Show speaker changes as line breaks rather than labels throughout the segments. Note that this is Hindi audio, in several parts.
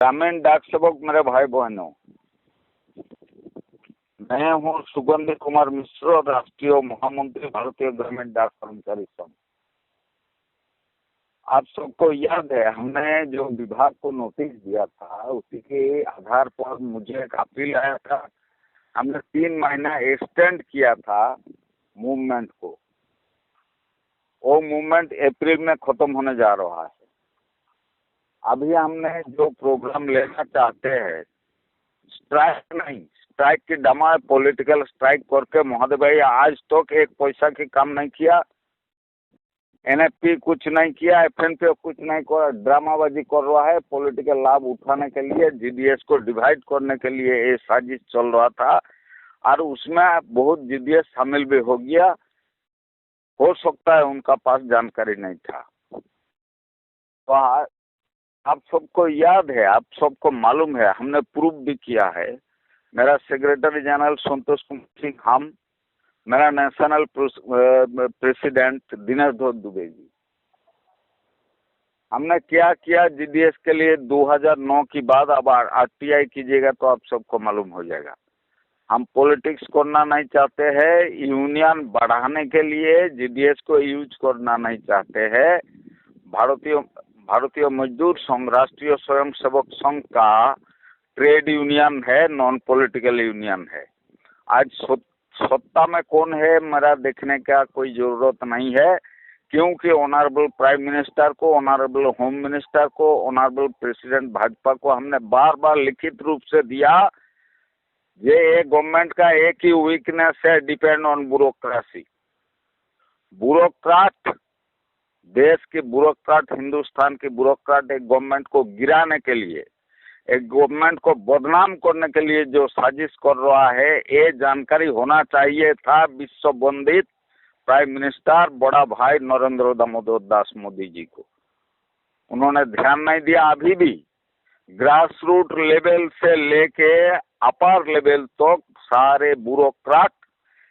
ग्रामीण डाक सेवक मेरे भाई बहनों, मैं हूँ सुगंधी कुमार मिश्र, राष्ट्रीय महामंत्री भारतीय ग्रामीण डाक कर्मचारी संघ। आप सबको याद है, हमने जो विभाग को नोटिस दिया था उसी के आधार पर मुझे एक अपील आया था। हमने 3 महीना एक्सटेंड किया था मूवमेंट को। वो मूवमेंट अप्रैल में खत्म होने जा रहा है। अभी हमने जो प्रोग्राम लेना चाहते हैं, स्ट्राइक नहीं, स्ट्राइक की डमा पॉलिटिकल स्ट्राइक करके महोदय भाई आज तक एक पैसा की काम नहीं किया, एनएफपी कुछ नहीं किया, एफएनपी कुछ नहीं किया, ड्रामाबाजी कर रहा है। पॉलिटिकल लाभ उठाने के लिए, जीडीएस को डिवाइड करने के लिए ये साजिश चल रहा था और उसमें बहुत जीडीएस शामिल भी हो गया। हो सकता है उनका पास जानकारी नहीं था। तो आप सबको याद है, आप सबको मालूम है, हमने प्रूफ भी किया है। मेरा सेक्रेटरी जनरल संतोष कुमार सिंह, हम, मेरा नेशनल प्रेसिडेंट दिनेश दुबे जी, हमने क्या किया जीडीएस के लिए 2009 की बाद। अब आरटीआई कीजिएगा तो आप सबको मालूम हो जाएगा। हम पॉलिटिक्स करना नहीं चाहते हैं, यूनियन बढ़ाने के लिए जीडीएस को यूज करना नहीं चाहते हैं। भारतीय मजदूर संघ राष्ट्रीय स्वयंसेवक संघ का ट्रेड यूनियन है, नॉन पॉलिटिकल यूनियन है। आज सत्ता में कौन है मेरा देखने का कोई जरूरत नहीं है, क्योंकि ऑनरेबल प्राइम मिनिस्टर को, ऑनरेबल होम मिनिस्टर को, ऑनरेबल प्रेसिडेंट भाजपा को हमने बार बार लिखित रूप से दिया। ये गवर्नमेंट का एक ही वीकनेस है, डिपेंड ऑन ब्यूरोक्रेसी। ब्यूरोक्राट, देश के ब्यूरोक्राट, हिंदुस्तान के ब्यूरोक्राट एक गवर्नमेंट को गिराने के लिए, एक गवर्नमेंट को बदनाम करने के लिए जो साजिश कर रहा है, ये जानकारी होना चाहिए था विश्व वंदित प्राइम मिनिस्टर बड़ा भाई नरेंद्र दामोदर दास मोदी जी को। उन्होंने ध्यान नहीं दिया। अभी भी ग्रास रूट लेवल से लेके अपर लेवल तक सारे ब्यूरोक्राट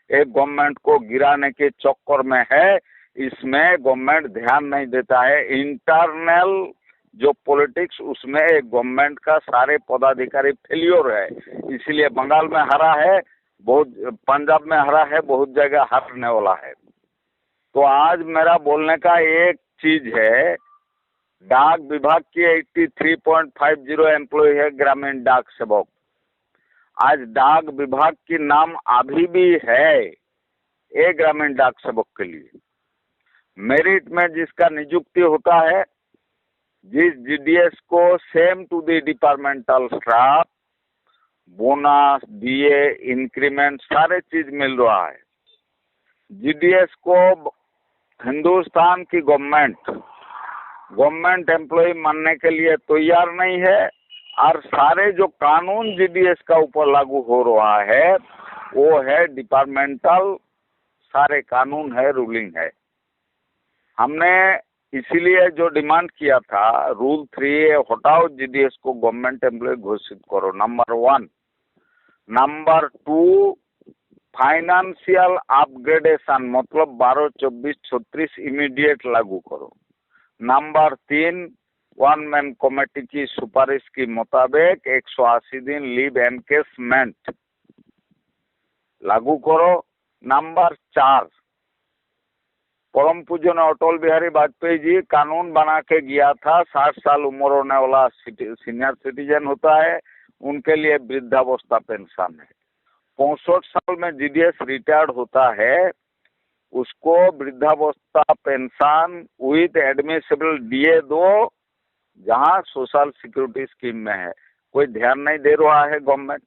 एक गवर्नमेंट को गिराने के चक्कर में है। इसमें गवर्नमेंट ध्यान नहीं देता है। इंटरनल जो पॉलिटिक्स, उसमें एक गवर्नमेंट का सारे पदाधिकारी फेलियर है। इसलिए बंगाल में हारा है, बहुत पंजाब में हारा है, बहुत जगह हारने वाला है। तो आज मेरा बोलने का एक चीज है, डाक विभाग की 83.50 एम्प्लॉय है ग्रामीण डाक सेवक। आज डाक विभाग की नाम अभी भी है ये ग्रामीण डाक सेवक के लिए। मेरिट में जिसका नियुक्ति होता है, जिस जीडीएस को same to the departmental staff bonus, DA, increment सारे चीज मिल रहा है। जीडीएस को हिंदुस्तान की गवर्नमेंट एम्प्लॉय मानने के लिए तैयार नहीं है। और सारे जो कानून जीडीएस का ऊपर लागू हो रहा है वो है डिपार्टमेंटल, सारे कानून है, रूलिंग है। हमने इसीलिए जो डिमांड किया था, रूल 3 हटाओ, जीडीएस को गवर्नमेंट एम्प्लॉय घोषित करो, नंबर 1। नंबर 2, फाइनेंशियल अपग्रेडेशन मतलब 12, 24, 36 इमीडिएट लागू करो। नंबर 3, 1 मैन कमेटी की सुपारिश के मुताबिक 180 दिन लीव एनकेसमेंट लागू करो। नंबर 4, परम पूजन अटल बिहारी वाजपेयी जी कानून बना के गया था, 60 साल उम्र होने वाला सीनियर सिटीजन होता है, उनके लिए वृद्धावस्था पेंशन है। 65 साल में जीडीएस रिटायर्ड होता है, उसको वृद्धावस्था पेंशन विद एडमिसिबल डीए दो, जहां सोशल सिक्योरिटी स्कीम में है। कोई ध्यान नहीं दे रहा है गवर्नमेंट।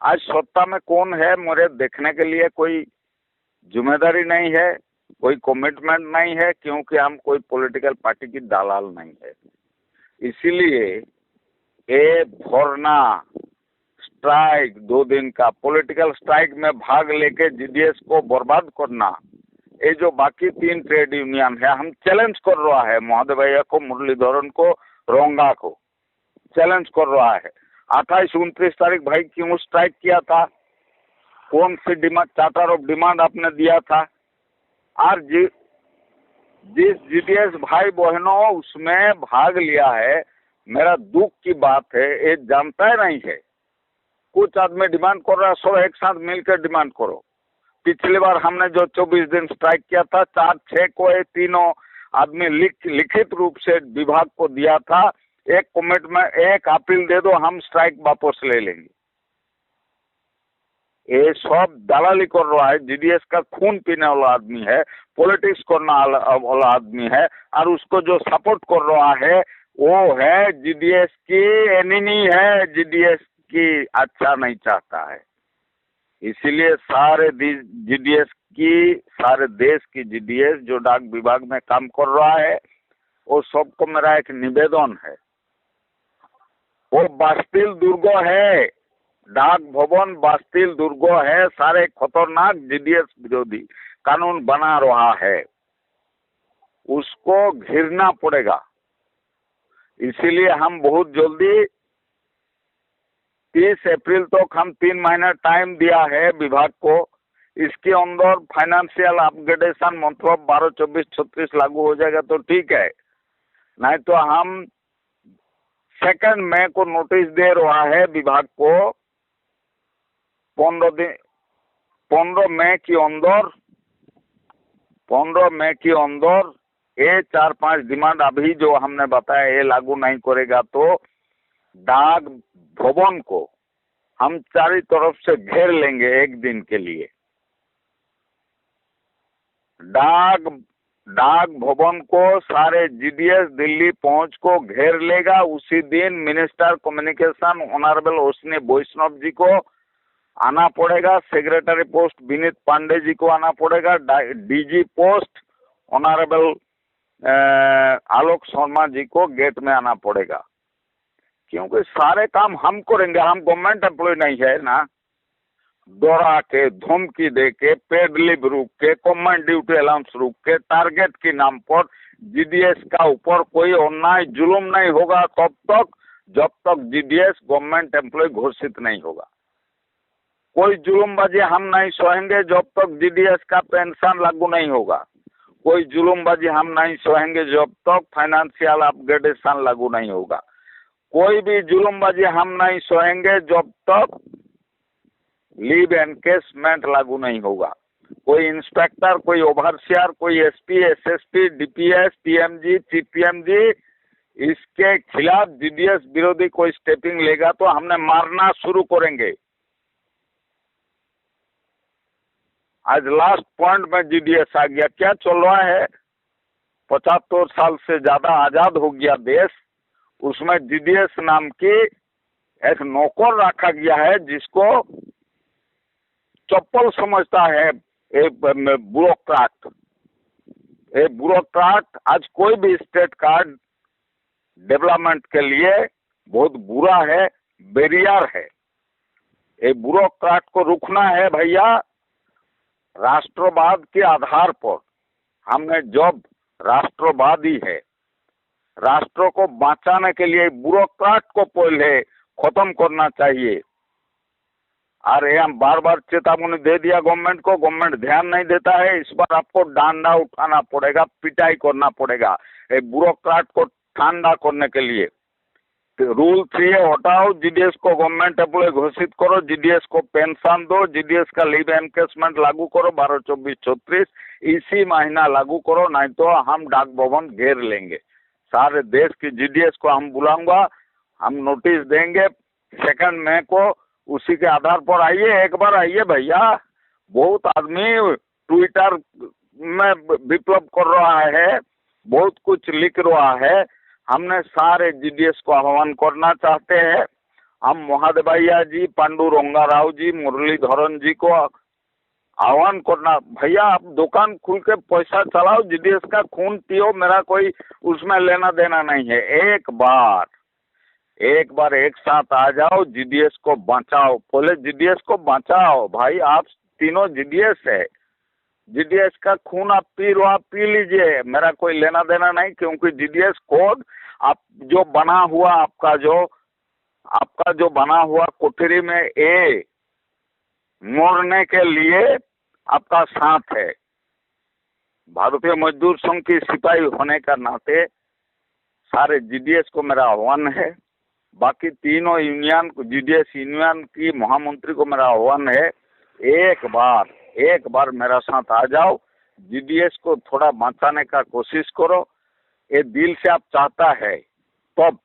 आज सत्ता में कौन है मेरे देखने के लिए कोई जिम्मेदारी नहीं है, कोई कमिटमेंट नहीं है, क्योंकि हम कोई पॉलिटिकल पार्टी की दलाल नहीं है। इसीलिए ये धरना स्ट्राइक, 2 दिन का पॉलिटिकल स्ट्राइक में भाग लेके जीडीएस को बर्बाद करना, ये जो बाकी 3 ट्रेड यूनियन है, हम चैलेंज कर रहा है महोदय भैया को, मुरलीधरन को, रोंगा को चैलेंज कर रहा है। 28-29 तारीख भाई क्यों स्ट्राइक किया था? कौन सी डिमांड, चार्टर ऑफ डिमांड आपने दिया था? और जिस जीडीएस भाई बहनों उसमें भाग लिया है, मेरा दुख की बात है, ये जानता है नहीं है। कुछ आदमी डिमांड कर रहा है, सब एक साथ मिलकर डिमांड करो। पिछली बार हमने जो 24 दिन स्ट्राइक किया था, 4-6 को ये तीनों आदमी लिखित रूप से विभाग को दिया था, एक कमिटमेंट, एक अपील दे दो, हम स्ट्राइक वापस ले लेंगे। ये सब दलाली कर रहा है, जीडीएस का खून पीने वाला आदमी है, पॉलिटिक्स करने वाला आदमी है, और उसको जो सपोर्ट कर रहा है वो है जीडीएस की एनिमी है, जीडीएस की अच्छा नहीं चाहता है। इसीलिए सारे जीडीएस की, सारे देश की जीडीएस जो डाक विभाग में काम कर रहा है, वो सबको मेरा एक निवेदन है, वो बास्तिल दुर्ग है, डाक भवन बास्तिल दुर्ग है, सारे खतरनाक जीडीएस विरोधी कानून बना रहा है, उसको घिरना पड़ेगा। इसीलिए हम बहुत जल्दी 30 अप्रैल तक हम 3 महीना टाइम दिया है विभाग को, इसके अंदर फाइनेंशियल अपग्रेडेशन मतलब 12, 24, 36 लागू हो जाएगा तो ठीक है, नहीं तो हम 2 मई को नोटिस दे रहा है विभाग को, 15 मई के अंदर ये 4-5 डिमांड अभी जो हमने बताया ये लागू नहीं करेगा तो डाक भवन को हम चारों तरफ से घेर लेंगे एक दिन के लिए। डाक भवन को सारे जीडीएस दिल्ली पहुंच को घेर लेगा। उसी दिन मिनिस्टर कम्युनिकेशन ऑनरेबल अश्विनी वैष्णव जी को आना पड़ेगा, सेक्रेटरी पोस्ट विनीत पांडे जी को आना पड़ेगा, डीजी पोस्ट ऑनरेबल आलोक शर्मा जी को गेट में आना पड़ेगा, क्योंकि सारे काम हम करेंगे, हम गवर्नमेंट एम्प्लॉय नहीं है ना। डरा के, धमकी दे के, पेड लीव रुक के, कॉमन ड्यूटी अलाउंस रुक के, टारगेट के नाम पर जीडीएस का ऊपर कोई अन्याय जुल्म नहीं होगा तब तक, जब तक जीडीएस गवर्नमेंट एम्प्लॉय घोषित नहीं होगा। कोई जुल्मबाजी हम नहीं सहेंगे जब तक जीडीएस का पेंशन लागू नहीं होगा। कोई जुल्मबाजी हम नहीं सहेंगे जब तक फाइनेंशियल अपग्रेडेशन लागू नहीं होगा। कोई भी जुल्मबाजी हम नहीं सहेंगे जब तक लीव एनकेसमेंट लागू नहीं होगा। कोई इंस्पेक्टर, कोई ओवरसियर, कोई SP, SSP, DPS, PMG, chief PMG, इसके खिलाफ जीडीएस विरोधी कोई स्टेपिंग लेगा तो हमने मारना शुरू करेंगे। आज लास्ट पॉइंट में जीडीएस आ गया। क्या चल रहा है? 75 साल से ज्यादा आजाद हो गया देश, उसमें जीडीएस नाम की एक नौकर रखा गया है जिसको चप्पल समझता है एक ब्यूरोक्राट। एक ब्यूरोक्राट आज कोई भी स्टेट का डेवलपमेंट के लिए बहुत बुरा है, बैरियर है। एक ब्यूरोक्राट को रुकना है भैया। राष्ट्रवाद के आधार पर हमने जब राष्ट्रवादी है, राष्ट्र को बचाने के लिए ब्यूरोक्राट को पहले खत्म करना चाहिए। अरे हम बार बार चेतावनी दे दिया गवर्नमेंट को, गवर्नमेंट ध्यान नहीं देता है। इस बार आपको डंडा उठाना पड़ेगा, पिटाई करना पड़ेगा एक ब्यूरोक्राट को ठंडा करने के लिए। रूल 3 हटाओ, जीडीएस को गवर्नमेंट एम्प्लॉय घोषित करो, जीडीएस को पेंशन दो, जीडीएस का लीव एनकेसमेंट लागू करो, 12, 24, 36 इसी महीना लागू करो, नहीं तो हम डाक भवन घेर लेंगे। सारे देश की जीडीएस को हम बुलाऊंगा, हम नोटिस देंगे 2 मई को। उसी के आधार पर आइए, एक बार आइए भैया। बहुत आदमी ट्विटर में विप्लव कर रहा है, बहुत कुछ लिख रहा है। हमने सारे जीडीएस को आह्वान करना चाहते हैं। हम महादेवैया जी, पांडुरंगा राव जी, मुरलीधरन जी को आह्वान करना, भैया आप दुकान खुल के पैसा चलाओ, जीडीएस का खून पियो, मेरा कोई उसमें लेना देना नहीं है। एक बार एक साथ आ जाओ, जीडीएस को बचाओ। पहले जीडीएस को बचाओ भाई, आप तीनों जीडीएस है, जीडीएस का खून आप पी लो, आप पी लीजिए, मेरा कोई लेना देना नहीं। क्योंकि जीडीएस कोड आप जो बना हुआ, आपका जो बना हुआ कोठरी में ए मोड़ने के लिए आपका साथ है। भारतीय मजदूर संघ की सिपाही होने का नाते सारे जीडीएस को मेरा आह्वान है, बाकी तीनों यूनियन जीडीएस यूनियन की महामंत्री को मेरा आह्वान है, एक बार मेरा साथ आ जाओ, जीडीएस को थोड़ा बचाने का कोशिश करो। ये दिल से आप चाहता है तब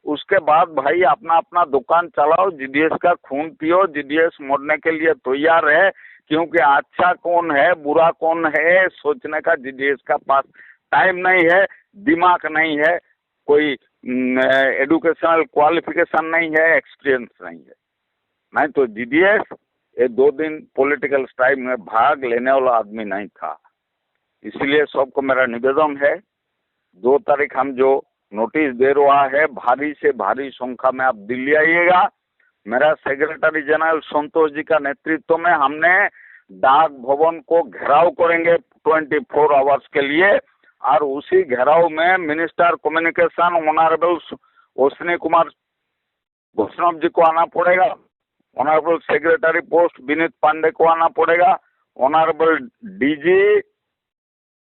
उसके बाद भाई अपना अपना दुकान चलाओ, जीडीएस का खून पियो, जीडीएस मोड़ने के लिए तैयार है, क्योंकि अच्छा कौन है बुरा कौन है सोचने का जीडीएस का पास टाइम नहीं है, दिमाग नहीं है, कोई एडुकेशनल क्वालिफिकेशन नहीं है, एक्सपीरियंस नहीं है। नहीं तो जीडीएस ये 2 दिन पॉलिटिकल स्ट्राइक में भाग लेने वाला आदमी नहीं था। इसलिए सबको मेरा निवेदन है, 2 तारीख हम जो नोटिस दे रहा है, भारी से भारी संख्या में आप दिल्ली आइएगा। मेरा सेक्रेटरी जनरल संतोष जी का नेतृत्व में हमने डाक भवन को घेराव करेंगे 24 आवर्स के लिए, और उसी घेराव में minister communication honourable Ashwini Kumar Vaishnav ji को आना पड़ेगा, honourable secretary post Vineet Pandey को आना पड़ेगा, ऑनरेबल डीजी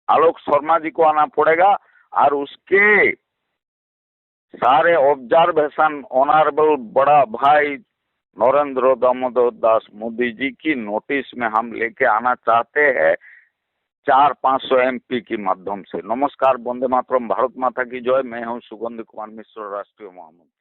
आलोक शर्मा जी को आना पड़ेगा, और उसके सारे ऑब्जर्वेशन ऑनरेबल बड़ा भाई नरेंद्र दामोदर दास मोदी जी की नोटिस में हम लेके आना चाहते हैं 400-500 MP के माध्यम से। नमस्कार, वंदे मातरम, भारत माता की जय। मैं हूं सुगंध कुमार मिश्र, राष्ट्रीय महामंत्री।